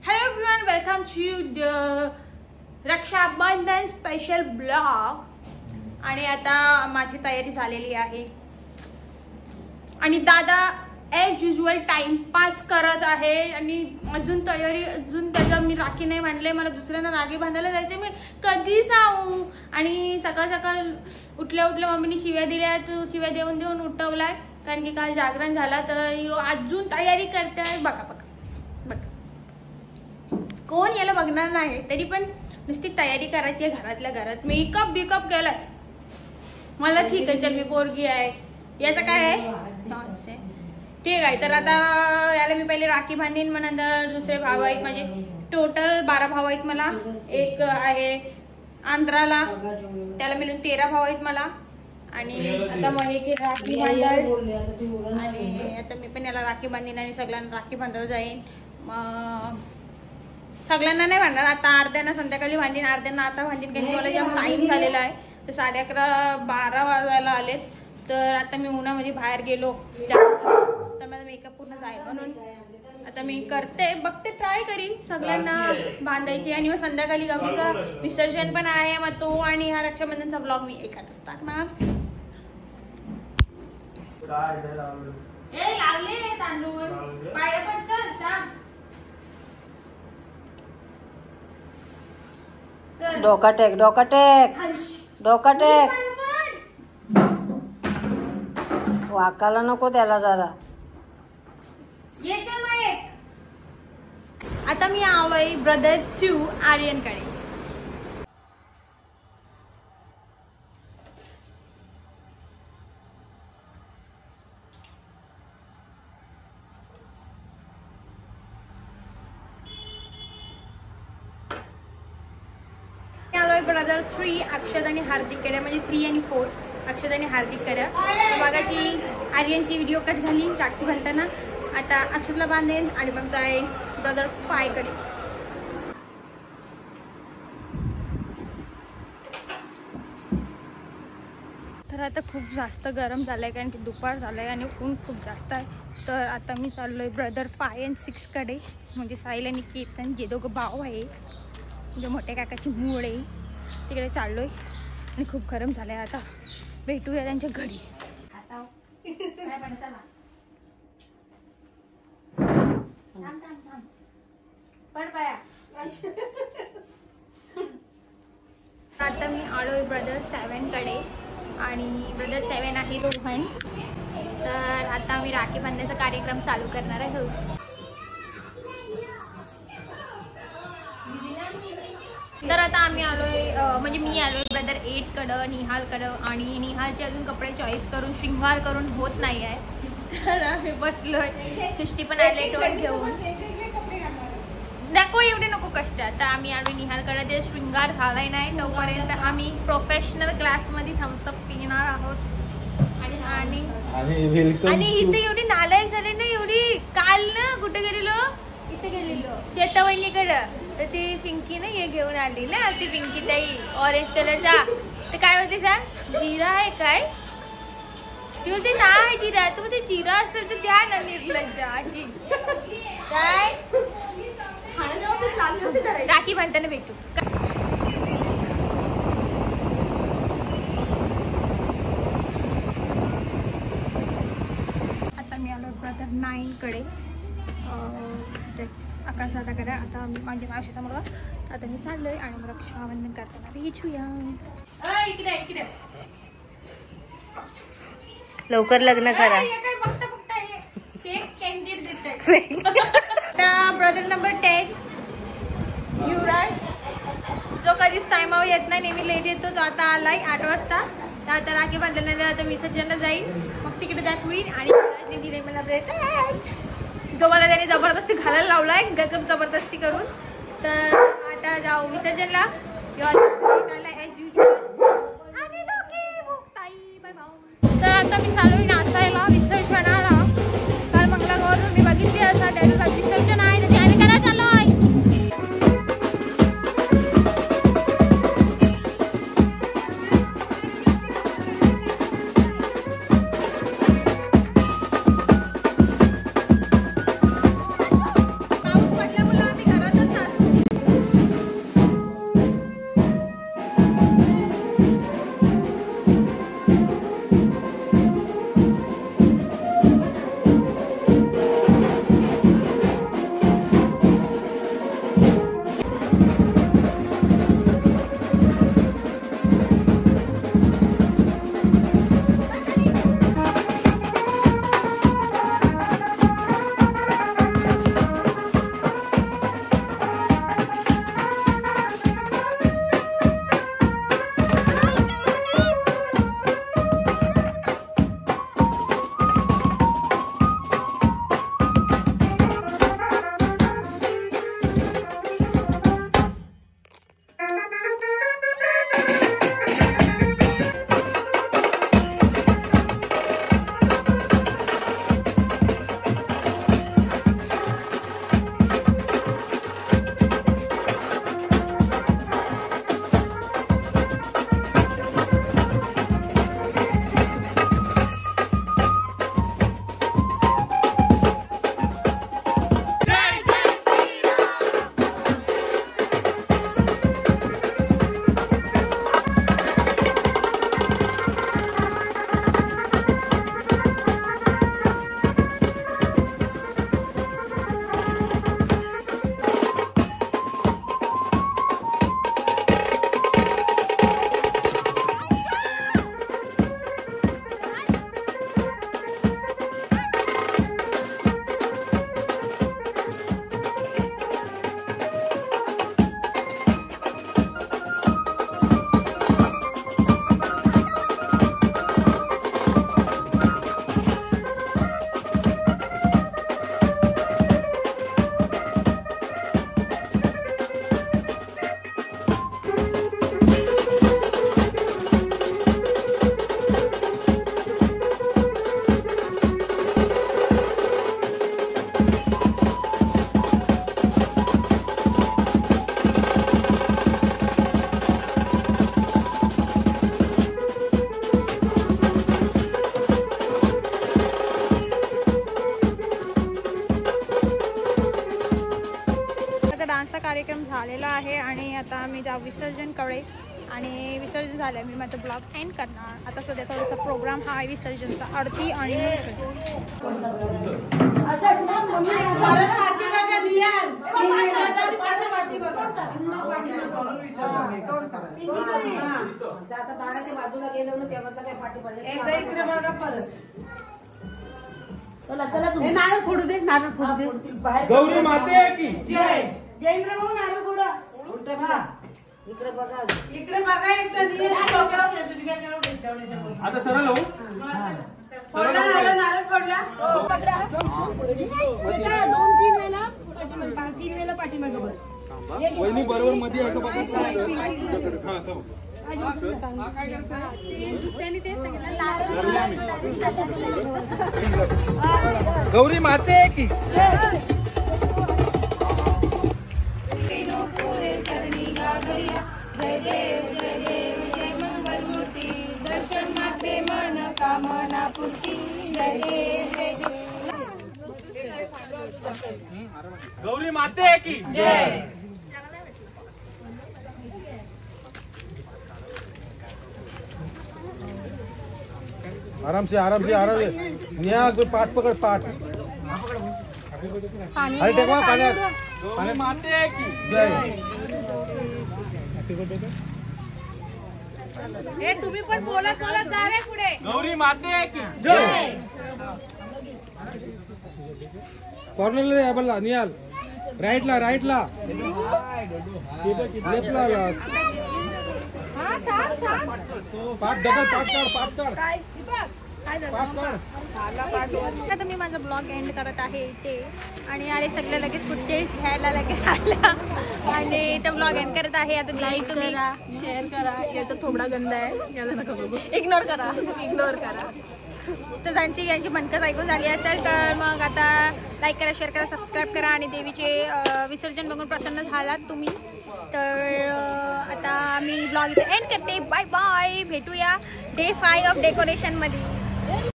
Hello everyone, welcome to the Raksha Bandhan special blog. आणि आता माझी तयारी झालेली आहे आणि दादा एज युजुअल टाइमपास करत आहे आणि अजून त्याच्या मी राखी नाही बांधले। मला दुसऱ्यांना राखी बांधायला जायचे, मी कधी जाऊ। आणि सकाळ सकाळ उठल्या मम्मीने शिव्या दिल्या, तू शिव्या देऊन उठवलाय कारण की काल जागरण झाला, तर अजून तयारी करते आहे। बघा कोण याला बघणार नाही, तरी पण नुसती तयारी करायची आहे घरातल्या घरात। मेकअप केलाय मला, ठीक आहे चल मी पोरगी आहे, याचं काय आहे ठीक आहे। तर आता याला मी पहिले राखी बांधीन, मग नंतर दुसरे भाऊ आहेत माझे, टोटल 12 भाऊ आहेत मला। एक आहे आंध्राला, त्याला मिळून 13 भाऊ आहेत मला। आणि आता मग हे राखी बांधाल आणि आता मी पण याला राखी बांधीन आणि सगळ्यांना राखी बांधायला जाईन। मग सगळ्यांना नाही बांधणार, आता अर्ध्यांना संध्याकाळी बांधीन, अर्ध्यांना आता बांधीन कारण की मला जेव्हा टाइम झालेला आहे, तर 11:30-12 वाजायला आलेत। तर आता मी उन्हामध्ये बाहेर गेलो तर माझा मेकअप पूर्ण जाईल, म्हणून आता मी बघते ट्राय करीन सगळ्यांना बांधायची। आणि मग संध्याकाळी गौरीचं विसर्जन पण आहे, मग तो आणि हा रक्षाबंधनचा ब्लॉग मी एकातच टाकणार। लावले तांदूळ पाया पडतात, डोका टेक वाकाला नको त्याला जरा। आता मी आलोय ब्रदर 2 आर्यनकडे। ब्रदर 3 अक्षत आणि हार्दिककडे, म्हणजे 3 आणि 4 अक्षत आणि हार्दिककडे। मागाशी आर्यनची व्हिडिओ कट झाली राखी बांधताना, आता अक्षतला बांधेन आणि मग जाय ब्रदर 5 कडे। तर आता खूप जास्त गरम झालंय कारण की दुपार झालंय आणि ऊन खूप जास्त आहे। तर आता मी चाललोय ब्रदर 5 आणि 6 कडे, म्हणजे साहिल आणि केतन जे दोघं भाऊ आहे, म्हणजे मोठ्या काकाची मूळ आहे, तिकडे चाललोय आणि खूप गरम झालंय। आता भेटूया त्यांच्या घरी। आता मी आलोय ब्रदर 7 कडे आणि ब्रदर 7 आहे रोहन। तर आता मी राखी बांधण्याचा कार्यक्रम चालू करणार आहे। तर आता आम्ही आलोय, म्हणजे मी आलोय ब्रदर 8 कडं, निहालकडं, आणि निहालचे अजून कपडे चॉईस करून शृंगार करून होत नाही आहे। तर आम्ही बसलोय, सृष्टी पण आले टोन घेऊन, नको एवढे नको कष्ट। आता आम्ही आलोय निहालकडं, ते शृंगार झालाय नाही तोपर्यंत आम्ही प्रोफेशनल क्लासमध्ये थम्सअप पिणार आहोत। आणि इथे एवढी नालायक झाली ना, एवढी काल ना कुठे गेलेलो, इथे गेलेलो शेतावहिनीकडं, तर ती पिंकी ना हे घेऊन आली ना, ती पिंकी ताई ऑरेंज कलरचा, ते काय बोलते सांग, जिरा आहे काय, ती बोलते नाही जिरा, तू बोलते जिरा असेल तर द्या ना निर्लज्जा अशी काय। राखी बांधताना भेटू। आता मी आलो ब्रदर 9 कडे, आकाश दादाकडे। आता माझ्या मावशीचा मुलगा, आता मी चाललोय आणि मग रक्षाबंधन करताना भेटूया। इकडे लवकर लग्न करा। ब्रदर नंबर 10 युवराज, जो कधीच टाइमावर येत नाही, नेहमी लेट येतो, तो आता आलाय 8 वाजता। तर आता राखी बांधल्यानंतर आता विसर्जनला जाईल, मग तिकडे दाखवीन। आणि युवराजने दिले मला ब्रेक, जो मला त्याने जबरदस्ती घालायला लावलाय, गजब जबरदस्ती करून। तर आता जाऊ विसर्जनला। तर आता मी चालू नाचायला विसर्जनाला, काल मंगळागौर मी बघितली असा, त्याचं आज विसर्जन आहे, तर आम्ही करा चाललोय। पाऊस पडल्यामुळे आम्ही घरात डान्सचा कार्यक्रम झालेला आहे आणि आता आम्ही जाऊ विसर्जनकडे आणि विसर्जन झालं मी माझा ब्लॉग एंड करणार. आता सध्या थोडासा प्रोग्राम हा आहे विसर्जनचा, आरती आणि नारळ फोडू दे, नारळ फोडू दे. गौरी माते की जय. जयेंद्र भाऊ नारळ फोडा. इकडे बघा, इकडे बघा. आता सरळ हो. नारळ फोडला. 2-3 वेळा पाठीमागे. वहिनी बरोबर मध्ये आहे का बघा. गौरी माते की जय देव जय देव जय मंगल मूर्ती दर्शन मात्रे मन कामना पूर्ती जय देव जय देव. गौरी माते की जय. आराम से आराम से आराम से. निया पाठ पकड़ पाठ. अरे टेकवा पाण्यात. माते की जय. तुम्ही पण बोलत बोलत जा रे पुढे. गौरी माते की जय. कॉर्नरला या बल्ला नियाल. राईटला राईटला. लेफ्टला पाठ डबल पाठ काढ. आता मी माझा ब्लॉग एंड करत आहे इथे आणि अरे सगळं लगेच फुटेज घ्यायला लगेच आल्या आणि इथे ब्लॉग एंड करत आहे. आता लाईक करा, शेअर करा. याचा थोडा गंध आहे, याला नका बघू. इग्नोर करा. तर यांची मनकच ऐकून झाली असेल तर मग आता लाईक करा, शेअर करा, सबस्क्राईब करा आणि देवीचे विसर्जन बघून प्रसन्न झालात तुम्ही. तर आता मी ब्लॉग इथे एंड करते. Bye bye. भेटूया डे 5 ऑफ डेकोरेशन मध्ये.